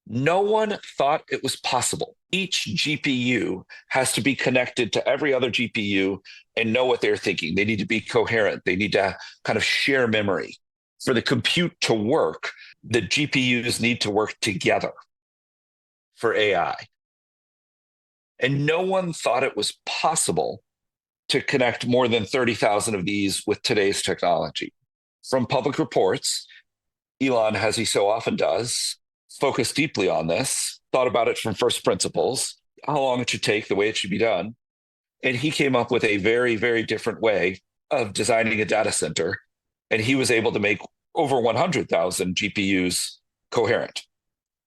No one thought it was possible. Each GPU has to be connected to every other GPU and know what they're thinking. They need to be coherent. They need to kind of share memory. For the compute to work, the GPUs need to work together for AI. And no one thought it was possible to connect more than 30,000 of these with today's technology. From public reports, Elon, as he so often does, focused deeply on this, thought about it from first principles, how long it should take, the way it should be done. And he came up with a very, very different way of designing a data center. And he was able to make over 100,000 GPUs coherent.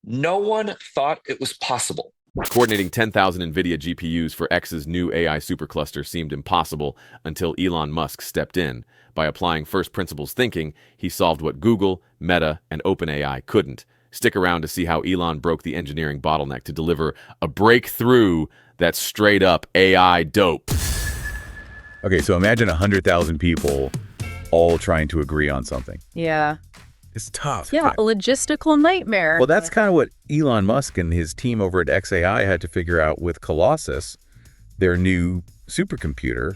No one thought it was possible. Coordinating 10,000 NVIDIA GPUs for X's new AI supercluster seemed impossible until Elon Musk stepped in. By applying first principles thinking, he solved what Google, Meta, and OpenAI couldn't. Stick around to see how Elon broke the engineering bottleneck to deliver a breakthrough that's straight up AI dope. Okay, so imagine 100,000 people all trying to agree on something. Yeah. It's tough. Yeah, a logistical nightmare. Well, that's kind of what Elon Musk and his team over at XAI had to figure out with Colossus, their new supercomputer.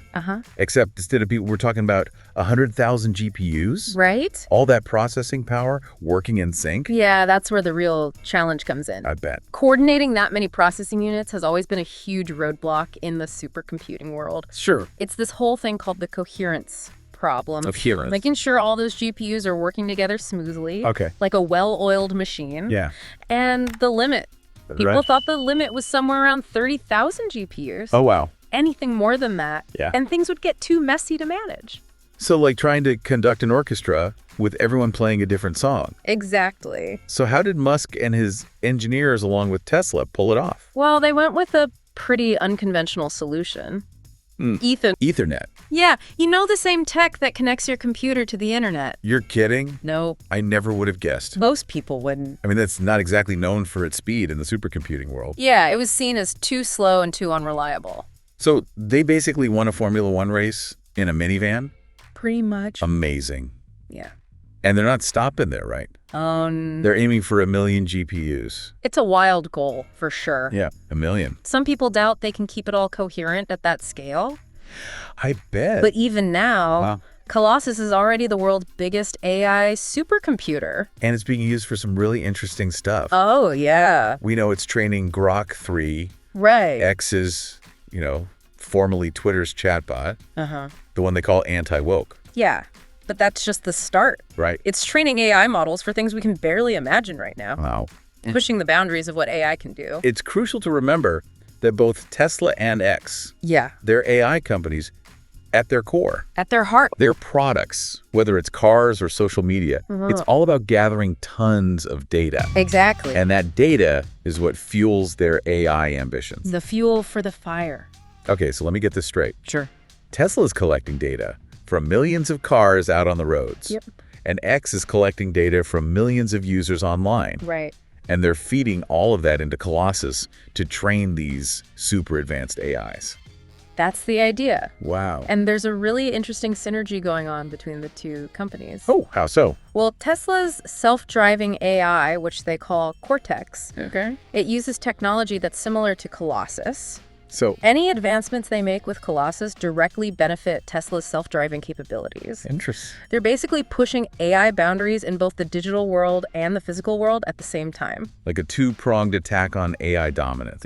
Except instead of people, we're talking about 100,000 GPUs. Right? All that processing power working in sync. Yeah, that's where the real challenge comes in. I bet. Coordinating that many processing units has always been a huge roadblock in the supercomputing world. Sure. It's this whole thing called the coherence problem. Coherence. Making sure all those GPUs are working together smoothly. Okay. Like a well-oiled machine. Yeah. And the limit. People Right. thought the limit was somewhere around 30,000 GPUs. Oh, wow. Anything more than that. Yeah. And things would get too messy to manage. So like trying to conduct an orchestra with everyone playing a different song. Exactly. So how did Musk and his engineers, along with Tesla, pull it off? Well, they went with a pretty unconventional solution. Ethernet. Yeah, you know the same tech that connects your computer to the internet. You're kidding? No, I never would have guessed. most people wouldn't. I mean, that's not exactly known for its speed in the supercomputing world. Yeah, it was seen as too slow and too unreliable. So they basically won a Formula One race in a minivan? Pretty much. Amazing. Yeah. And they're not stopping there, right? They're aiming for 1 million GPUs. It's a wild goal, for sure. Yeah, 1 million. Some people doubt they can keep it all coherent at that scale. I bet. But even now, Wow. Colossus is already the world's biggest AI supercomputer. And it's being used for some really interesting stuff. Oh, yeah. We know it's training Grok 3, Right. X's, formerly Twitter's chatbot, the one they call anti-woke, Yeah. But that's just the start. right? It's training AI models for things we can barely imagine right now. Wow. Pushing the boundaries of what AI can do. It's crucial to remember that both Tesla and X, Yeah. they're AI companies at their core. At their heart. Their products, whether it's cars or social media, it's all about gathering tons of data. Exactly. And that data is what fuels their AI ambitions. The fuel for the fire. Okay, so let me get this straight. Sure. Tesla's collecting data from millions of cars out on the roads. Yep. And X is collecting data from millions of users online. Right. And they're feeding all of that into Colossus to train these super advanced AIs. That's the idea. Wow. And there's a really interesting synergy going on between the two companies. Oh, how so? Well, Tesla's self-driving AI, which they call Cortex, Okay. it uses technology that's similar to Colossus. So, Any advancements they make with Colossus directly benefit Tesla's self-driving capabilities. interesting. They're basically pushing AI boundaries in both the digital world and the physical world at the same time. Like a two-pronged attack on AI dominance.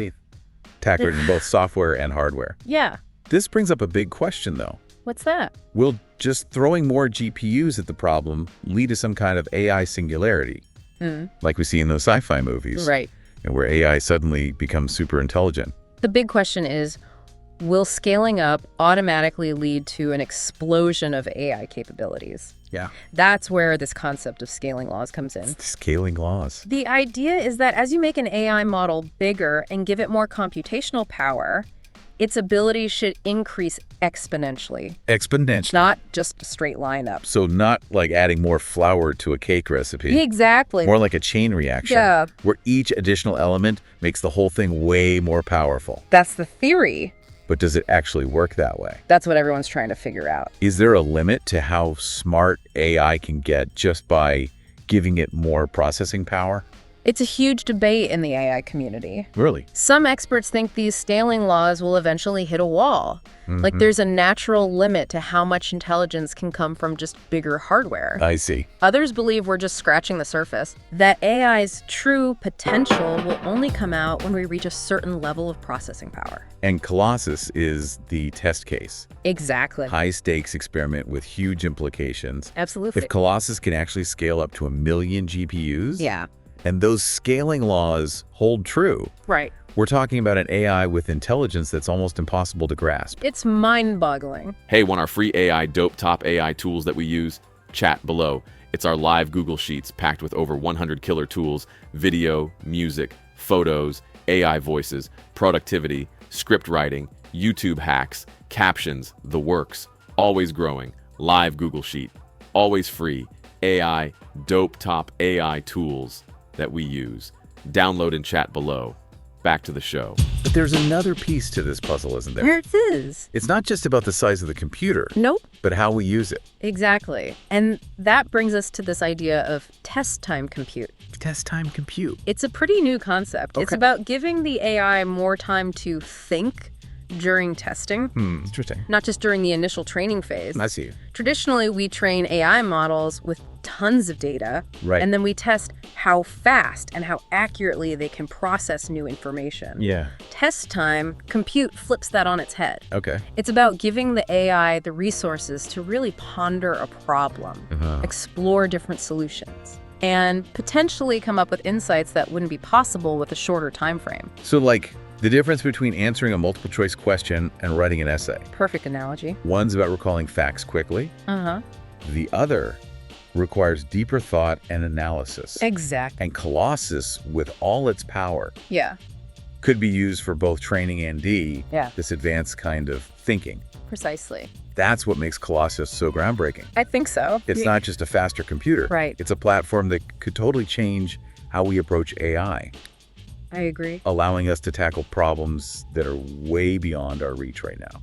Attack in both software and hardware. Yeah. This brings up a big question, though. What's that? Will just throwing more GPUs at the problem lead to some kind of AI singularity? Like we see in those sci-fi movies. Right. Where AI suddenly becomes super intelligent. The big question is, will scaling up automatically lead to an explosion of AI capabilities? Yeah. That's where this concept of scaling laws comes in. Scaling laws. The idea is that as you make an AI model bigger and give it more computational power, its ability should increase exponentially, Exponential. not just a straight line up. So not like adding more flour to a cake recipe. Exactly. More like a chain reaction. Yeah. Where each additional element makes the whole thing way more powerful. That's the theory. But does it actually work that way? That's what everyone's trying to figure out. Is there a limit to how smart AI can get just by giving it more processing power? It's a huge debate in the AI community. Really? Some experts think these scaling laws will eventually hit a wall. Like there's a natural limit to how much intelligence can come from just bigger hardware. I see. Others believe we're just scratching the surface, that AI's true potential will only come out when we reach a certain level of processing power. And Colossus is the test case. Exactly. High-stakes experiment with huge implications. Absolutely. If Colossus can actually scale up to 1 million GPUs, Yeah. and those scaling laws hold true, Right. we're talking about an AI with intelligence that's almost impossible to grasp. It's mind-boggling. Hey, want our free AI dope top AI tools that we use? Chat below. It's our live Google Sheets packed with over 100 killer tools, video, music, photos, AI voices, productivity, script writing, YouTube hacks, captions, the works. Always growing. Live Google Sheet. Always free. AI dope top AI tools that we use. Download and chat below. Back to the show. But there's another piece to this puzzle, isn't there? There it is. It's not just about the size of the computer, Nope. but how we use it. Exactly. And that brings us to this idea of test time compute. Test time compute. It's a pretty new concept. It's Okay. about giving the AI more time to think during testing, Interesting. not just during the initial training phase. I see. Traditionally, we train AI models with tons of data, Right. and then we test how fast and how accurately they can process new information. Yeah. Test time compute flips that on its head. Okay. It's about giving the AI the resources to really ponder a problem, explore different solutions, and potentially come up with insights that wouldn't be possible with a shorter time frame. So, like, the difference between answering a multiple choice question and writing an essay. Perfect analogy. One's about recalling facts quickly. Uh-huh. The other requires deeper thought and analysis. Exactly. And Colossus, with all its power, Yeah, could be used for both training and Yeah. this advanced kind of thinking. precisely. That's what makes Colossus so groundbreaking. I think so. It's not just a faster computer. Right. It's a platform that could totally change how we approach AI, I agree. allowing us to tackle problems that are way beyond our reach right now.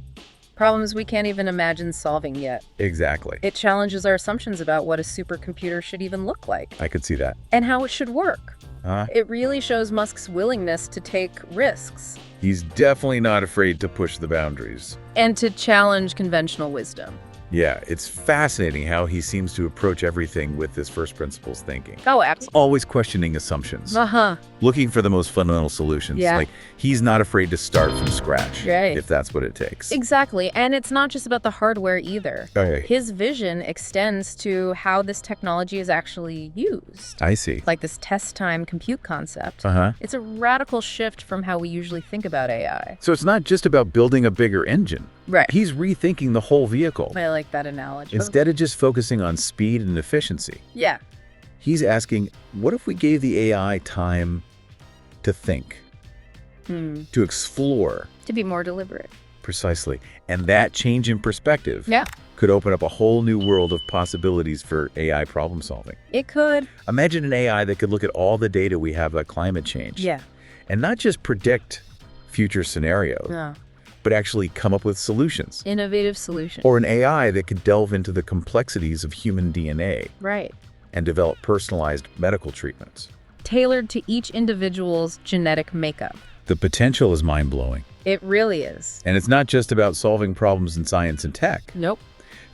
Problems we can't even imagine solving yet. Exactly. It challenges our assumptions about what a supercomputer should even look like I could see that. and how it should work. Huh? It really shows Musk's willingness to take risks He's definitely not afraid to push the boundaries. and to challenge conventional wisdom. Yeah, it's fascinating how he seems to approach everything with this first principles thinking. Oh, absolutely. Always questioning assumptions, Uh-huh. looking for the most fundamental solutions. Yeah. Like, he's not afraid to start from scratch, Right. if that's what it takes. Exactly. And it's not just about the hardware either. Okay. His vision extends to how this technology is actually used. I see. Like this test time compute concept. Uh-huh. It's a radical shift from how we usually think about AI. So it's not just about building a bigger engine. Right. He's rethinking the whole vehicle. I like that analogy. Instead of just focusing on speed and efficiency, Yeah. he's asking, what if we gave the AI time to think, to explore? To be more deliberate. Precisely. And that change in perspective Yeah. could open up a whole new world of possibilities for AI problem solving. It could. Imagine an AI that could look at all the data we have about climate change Yeah. and not just predict future scenarios, No. but actually come up with solutions. Innovative solution. Or an AI that could delve into the complexities of human DNA Right. and develop personalized medical treatments. Tailored to each individual's genetic makeup. The potential is mind-blowing. It really is. And it's not just about solving problems in science and tech. Nope.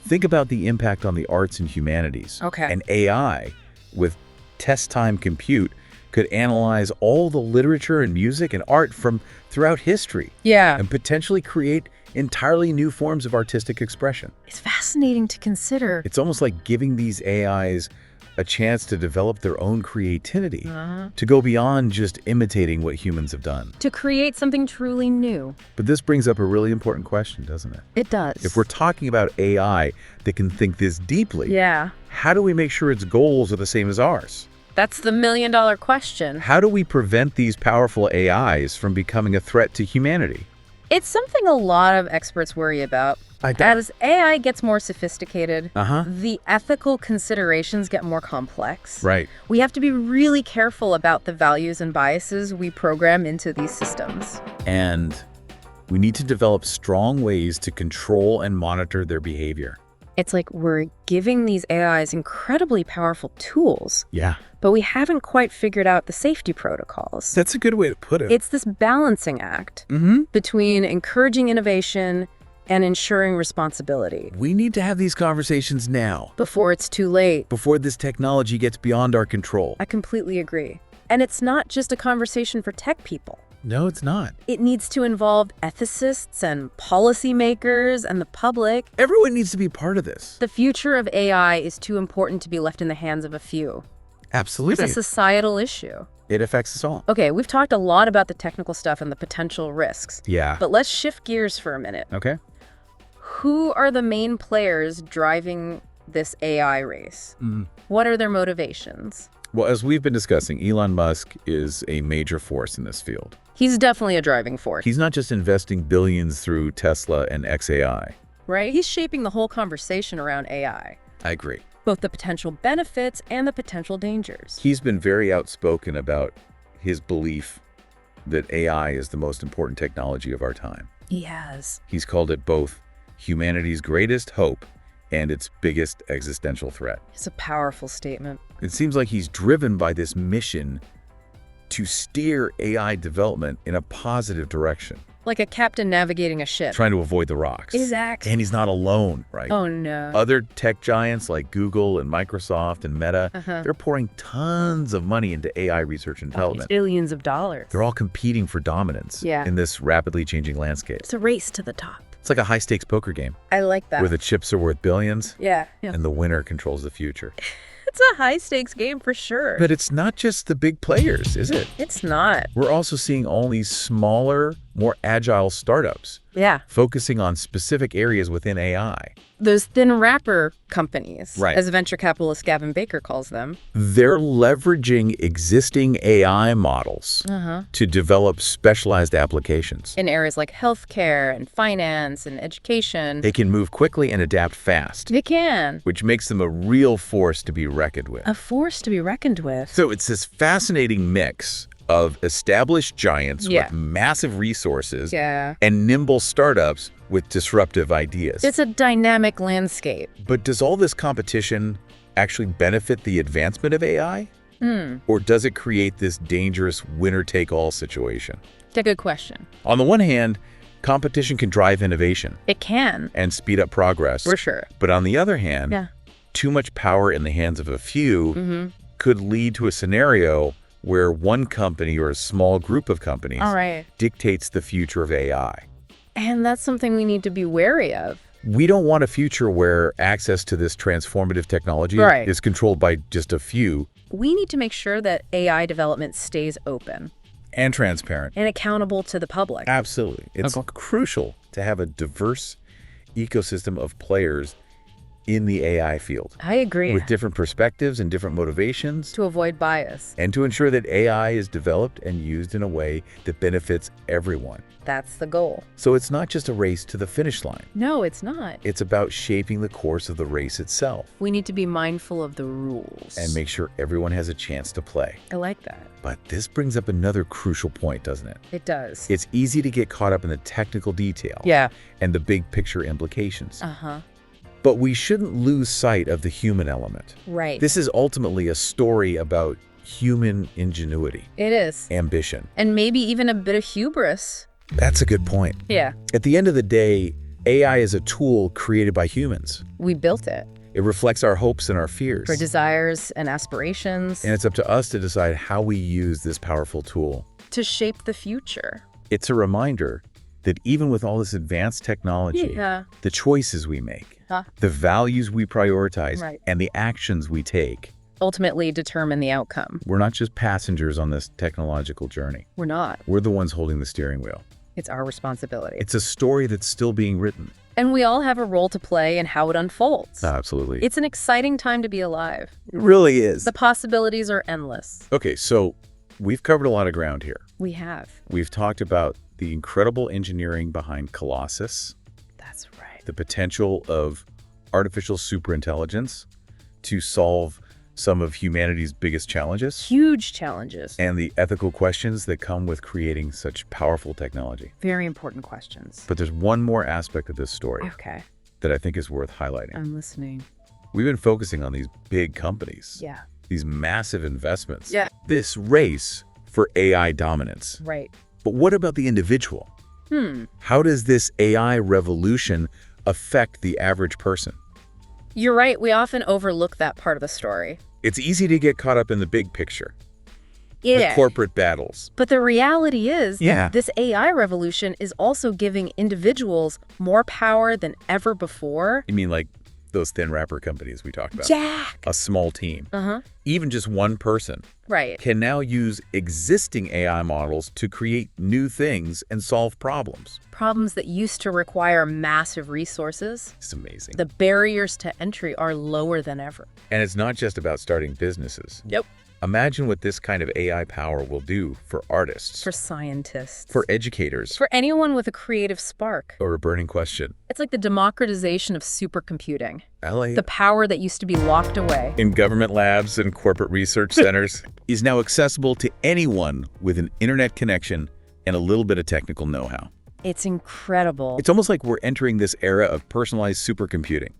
Think about the impact on the arts and humanities. Okay. An AI with test time compute could analyze all the literature and music and art from throughout history Yeah. and potentially create entirely new forms of artistic expression. It's fascinating to consider. It's almost like giving these AIs a chance to develop their own creativity, to go beyond just imitating what humans have done. To create something truly new. But this brings up a really important question, doesn't it? It does. If we're talking about AI that can think this deeply, Yeah. how do we make sure its goals are the same as ours? That's the million-dollar question. How do we prevent these powerful AIs from becoming a threat to humanity? It's something a lot of experts worry about. I bet. As AI gets more sophisticated, Uh-huh. the ethical considerations get more complex. Right. We have to be really careful about the values and biases we program into these systems. And we need to develop strong ways to control and monitor their behavior. It's like we're giving these AIs incredibly powerful tools, Yeah. but we haven't quite figured out the safety protocols. That's a good way to put it. It's this balancing act between encouraging innovation and ensuring responsibility We need to have these conversations now, before it's too late. before this technology gets beyond our control. I completely agree. And it's not just a conversation for tech people. No, it's not. It needs to involve ethicists and policymakers and the public. Everyone needs to be part of this. The future of AI is too important to be left in the hands of a few. Absolutely. It's a societal issue. It affects us all. Okay, we've talked a lot about the technical stuff and the potential risks. Yeah. But let's shift gears for a minute. Okay. Who are the main players driving this AI race? What are their motivations? Well, as we've been discussing, Elon Musk is a major force in this field. He's definitely a driving force, He's not just investing billions through Tesla and XAI. right? He's shaping the whole conversation around AI, I agree. both the potential benefits and the potential dangers. He's been very outspoken about his belief that AI is the most important technology of our time. He has. He's called it both humanity's greatest hope and its biggest existential threat. It's a powerful statement. It seems like he's driven by this mission to steer AI development in a positive direction, Like a captain navigating a ship. trying to avoid the rocks. Exactly. And he's not alone, right? Oh, no. Other tech giants like Google and Microsoft and Meta, they're pouring tons of money into AI research and development. Billions of dollars. They're all competing for dominance Yeah. in this rapidly changing landscape. It's a race to the top. It's like a high-stakes poker game I like that. where the chips are worth billions Yeah. and the winner controls the future. It's a high-stakes game for sure. But it's not just the big players, is it? It's not. We're also seeing all these smaller, more agile startups Yeah. focusing on specific areas within AI. Those thin wrapper companies, Right. as venture capitalist Gavin Baker calls them. They're leveraging existing AI models to develop specialized applications. In areas like healthcare and finance and education. They can move quickly and adapt fast, They can. which makes them a real force to be reckoned with. A force to be reckoned with. So it's this fascinating mix of established giants Yeah. with massive resources Yeah. and nimble startups with disruptive ideas. It's a dynamic landscape. But does all this competition actually benefit the advancement of AI? Or does it create this dangerous winner-take-all situation? It's a good question. On the one hand, competition can drive innovation It can, and speed up progress. for sure. But on the other hand, Yeah. too much power in the hands of a few could lead to a scenario where one company or a small group of companies All right. dictates the future of AI. And that's something we need to be wary of. We don't want a future where access to this transformative technology Right. is controlled by just a few We need to make sure that AI development stays open and transparent. and accountable to the public. Absolutely. It's crucial to have a diverse ecosystem of players in the AI field I agree. with different perspectives and different motivations, To avoid bias. and to ensure that AI is developed and used in a way that benefits everyone. That's the goal. So it's not just a race to the finish line. No, it's not. It's about shaping the course of the race itself We need to be mindful of the rules. and make sure everyone has a chance to play. I like that. But this brings up another crucial point, doesn't it? It does. It's easy to get caught up in the technical detail Yeah. and the big picture implications. Uh-huh. But we shouldn't lose sight of the human element. Right. This is ultimately a story about human ingenuity, It is. ambition. And maybe even a bit of hubris. That's a good point. Yeah. At the end of the day, AI is a tool created by humans. We built it It reflects our hopes and our fears. for desires and aspirations And it's up to us to decide how we use this powerful tool. to shape the future. It's a reminder that even with all this advanced technology, Yeah. the choices we make, Huh. the values we prioritize, Right. and the actions we take, Ultimately determine the outcome. we're not just passengers on this technological journey. We're not. We're the ones holding the steering wheel. It's our responsibility. It's a story that's still being written. And we all have a role to play in how it unfolds. Absolutely. It's an exciting time to be alive. It really is. The possibilities are endless. Okay, so we've covered a lot of ground here. We have. We've talked about the incredible engineering behind Colossus, That's right. the potential of artificial superintelligence to solve some of humanity's biggest challenges, Huge challenges. and the ethical questions that come with creating such powerful technology. Very important questions. But there's one more aspect of this story. Okay. that I think is worth highlighting. I'm listening. We've been focusing on these big companies. Yeah. These massive investments. Yeah. This race for AI dominance. Right. But what about the individual? How does this AI revolution affect the average person? You're right. We often overlook that part of the story. It's easy to get caught up in the big picture. Yeah. The corporate battles. But the reality is, Yeah. this AI revolution is also giving individuals more power than ever before. You mean like those thin wrapper companies we talked about? Jack! A small team. Uh-huh. Even just one person Right. can now use existing AI models to create new things and solve problems. Problems that used to require massive resources, It's amazing. the barriers to entry are lower than ever. And it's not just about starting businesses. Yep. Imagine what this kind of AI power will do for artists, For scientists. for educators, For anyone with a creative spark. or a burning question. It's like the democratization of supercomputing. LA The power that used to be locked away. in government labs and corporate research centers is now accessible to anyone with an internet connection and a little bit of technical know-how. It's incredible. It's almost like we're entering this era of personalized supercomputing,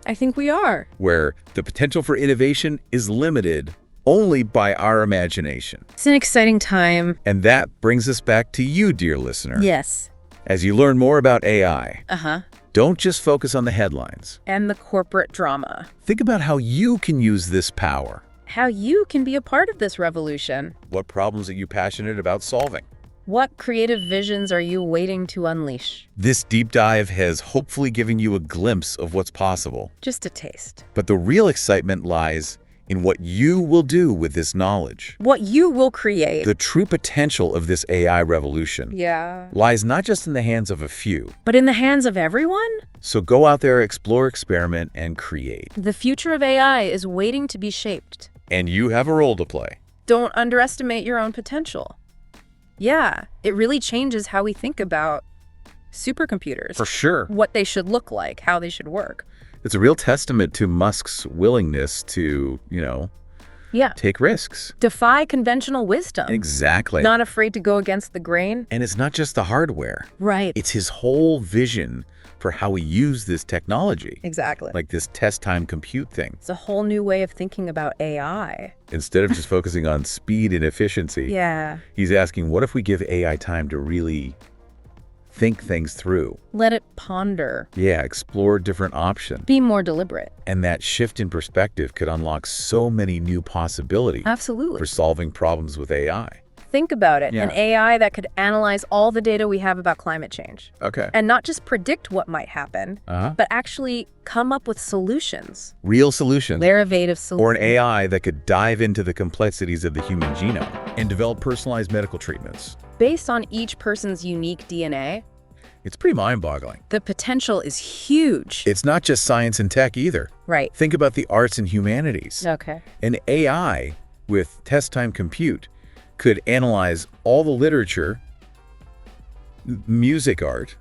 I think we are. where the potential for innovation is limited only by our imagination. It's an exciting time. And that brings us back to you, dear listener. Yes. As you learn more about AI, Uh-huh. don't just focus on the headlines. And the corporate drama. Think about how you can use this power. How you can be a part of this revolution. What problems are you passionate about solving? What creative visions are you waiting to unleash? This deep dive has hopefully given you a glimpse of what's possible. Just a taste. But the real excitement lies in what you will do with this knowledge. What you will create. The true potential of this AI revolution Yeah. lies not just in the hands of a few. But in the hands of everyone? So go out there, explore, experiment, and create. The future of AI is waiting to be shaped. And you have a role to play. Don't underestimate your own potential. Yeah, it really changes how we think about supercomputers. For sure. What they should look like, how they should work. It's a real testament to Musk's willingness to, Yeah. take risks. Defy conventional wisdom. Exactly. Not afraid to go against the grain. And it's not just the hardware. Right. It's his whole vision for how we use this technology. Exactly. Like this test time compute thing. It's a whole new way of thinking about AI. Instead of just focusing on speed and efficiency, Yeah. he's asking, what if we give AI time to really think things through? Let it ponder. Yeah, explore different options. Be more deliberate. And that shift in perspective could unlock so many new possibilities Absolutely. for solving problems with AI. Think about it. Yeah. An AI that could analyze all the data we have about climate change. Okay. And not just predict what might happen, but actually come up with solutions. Real solutions. Derivative solutions. Or an AI that could dive into the complexities of the human genome and develop personalized medical treatments. Based on each person's unique DNA, It's pretty mind-boggling. the potential is huge. It's not just science and tech either. Right. Think about the arts and humanities. Okay. An AI with test time compute could analyze all the literature, music art,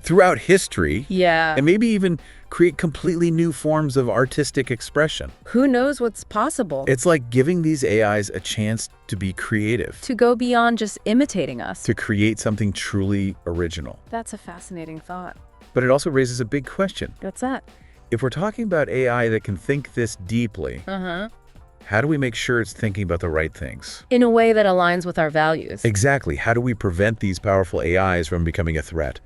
throughout history, Yeah. and maybe even create completely new forms of artistic expression. Who knows what's possible? It's like giving these AIs a chance to be creative, To go beyond just imitating us. to create something truly original. That's a fascinating thought. But it also raises a big question. What's that? If we're talking about AI that can think this deeply, Uh-huh. how do we make sure it's thinking about the right things? In a way that aligns with our values. Exactly. How do we prevent these powerful AIs from becoming a threat?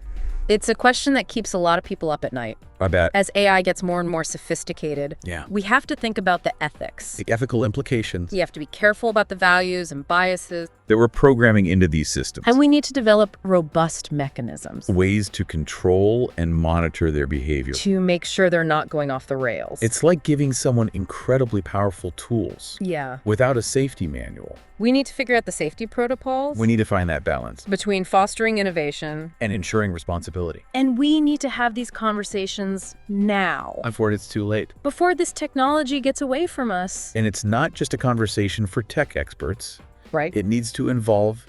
It's a question that keeps a lot of people up at night. I bet. As AI gets more and more sophisticated, Yeah. we have to think about the ethics. The ethical implications You have to be careful about the values and biases, that we're programming into these systems. and we need to develop robust mechanisms Ways to control and monitor their behavior. to make sure they're not going off the rails. It's like giving someone incredibly powerful tools Yeah. without a safety manual. We need to figure out the safety protocols We need to find that balance between fostering innovation, and ensuring responsibility. and we need to have these conversations now, I'm afraid it's too late. before this technology gets away from us. And it's not just a conversation for tech experts. Right? It needs to involve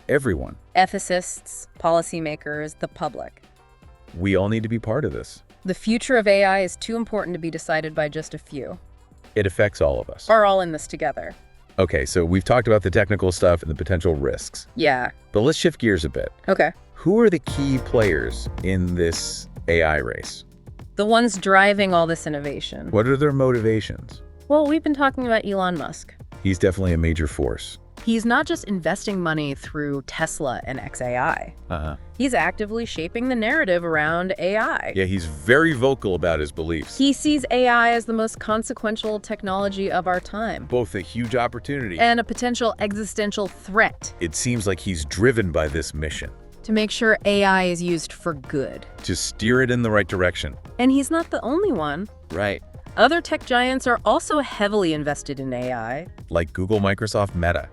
everyone. Ethicists, policymakers, the public. We all need to be part of this. The future of AI is too important to be decided by just a few. It affects all of us. We're all in this together. Okay, so we've talked about the technical stuff and the potential risks, Yeah. but let's shift gears a bit. Okay. Who are the key players in this AI race. The ones driving all this innovation. What are their motivations? Well, we've been talking about Elon Musk. He's definitely a major force. He's not just investing money through Tesla and XAI. He's actively shaping the narrative around AI. Yeah, he's very vocal about his beliefs. He sees AI as the most consequential technology of our time. Both a huge opportunity And a potential existential threat. it seems like he's driven by this mission To make sure AI is used for good. to steer it in the right direction. And he's not the only one. Right. Other tech giants are also heavily invested in AI. Like Google, Microsoft, Meta.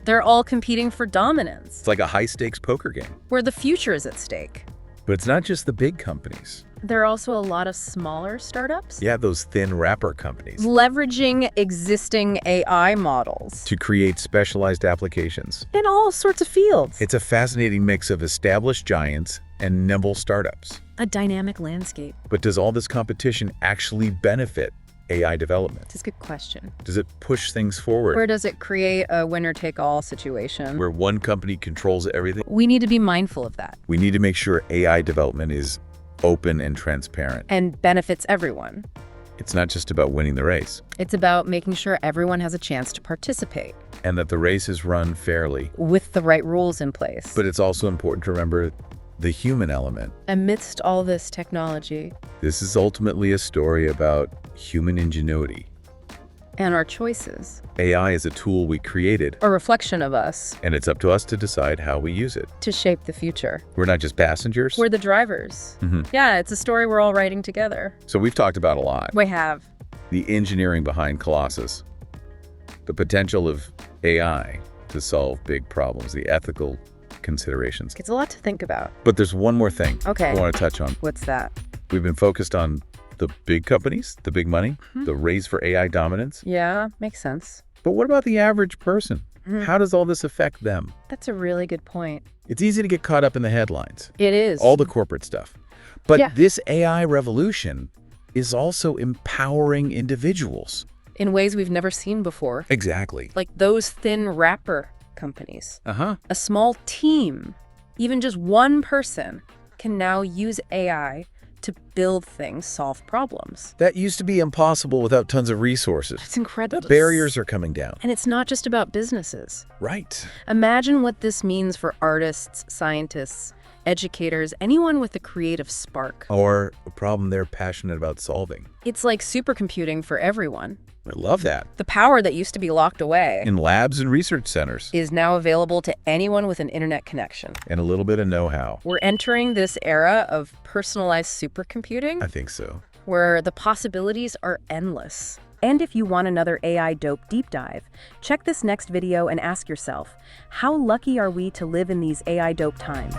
They're all competing for dominance, It's like a high-stakes poker game. where the future is at stake. But it's not just the big companies. There are also a lot of smaller startups Yeah, those thin wrapper companies leveraging existing AI models to create specialized applications. in all sorts of fields. It's a fascinating mix of established giants and nimble startups. a dynamic landscape. But does all this competition actually benefit AI development? It's a good question. Does it push things forward Where does it create a winner-take-all situation? where one company controls everything? We need to be mindful of that We need to make sure AI development is open and transparent. and benefits everyone. It's not just about winning the race, It's about making sure everyone has a chance to participate and that the race is run fairly. with the right rules in place. But it's also important to remember the human element. Amidst all this technology This is ultimately a story about human ingenuity. and our choices, AI is a tool we created, a reflection of us and it's up to us to decide how we use it. to shape the future. We're not just passengers. We're the drivers. Mhm. Yeah, it's a story we're all writing together. So we've talked about a lot. We have. The engineering behind Colossus, the potential of AI to solve big problems, the ethical considerations. It's a lot to think about. But there's one more thing Okay. I want to touch on. What's that? We've been focused on the big companies, the big money, the race for AI dominance. Yeah, makes sense. But what about the average person? How does all this affect them? That's a really good point. It's easy to get caught up in the headlines, It is. all the corporate stuff. But Yeah. this AI revolution is also empowering individuals. in ways we've never seen before. Exactly. Like those thin wrapper companies. Uh-huh. A small team, even just one person, can now use AI to build things, solve problems. That used to be impossible without tons of resources. It's incredible. The barriers are coming down. And it's not just about businesses. Right. Imagine what this means for artists, scientists, educators, anyone with a creative spark. Or a problem they're passionate about solving. It's like supercomputing for everyone. I love that. The power that used to be locked away In labs and research centers. is now available to anyone with an internet connection. And a little bit of know-how. We're entering this era of personalized supercomputing I think so. where the possibilities are endless. And if you want another AI dope deep dive, check this next video and ask yourself, how lucky are we to live in these AI dope times?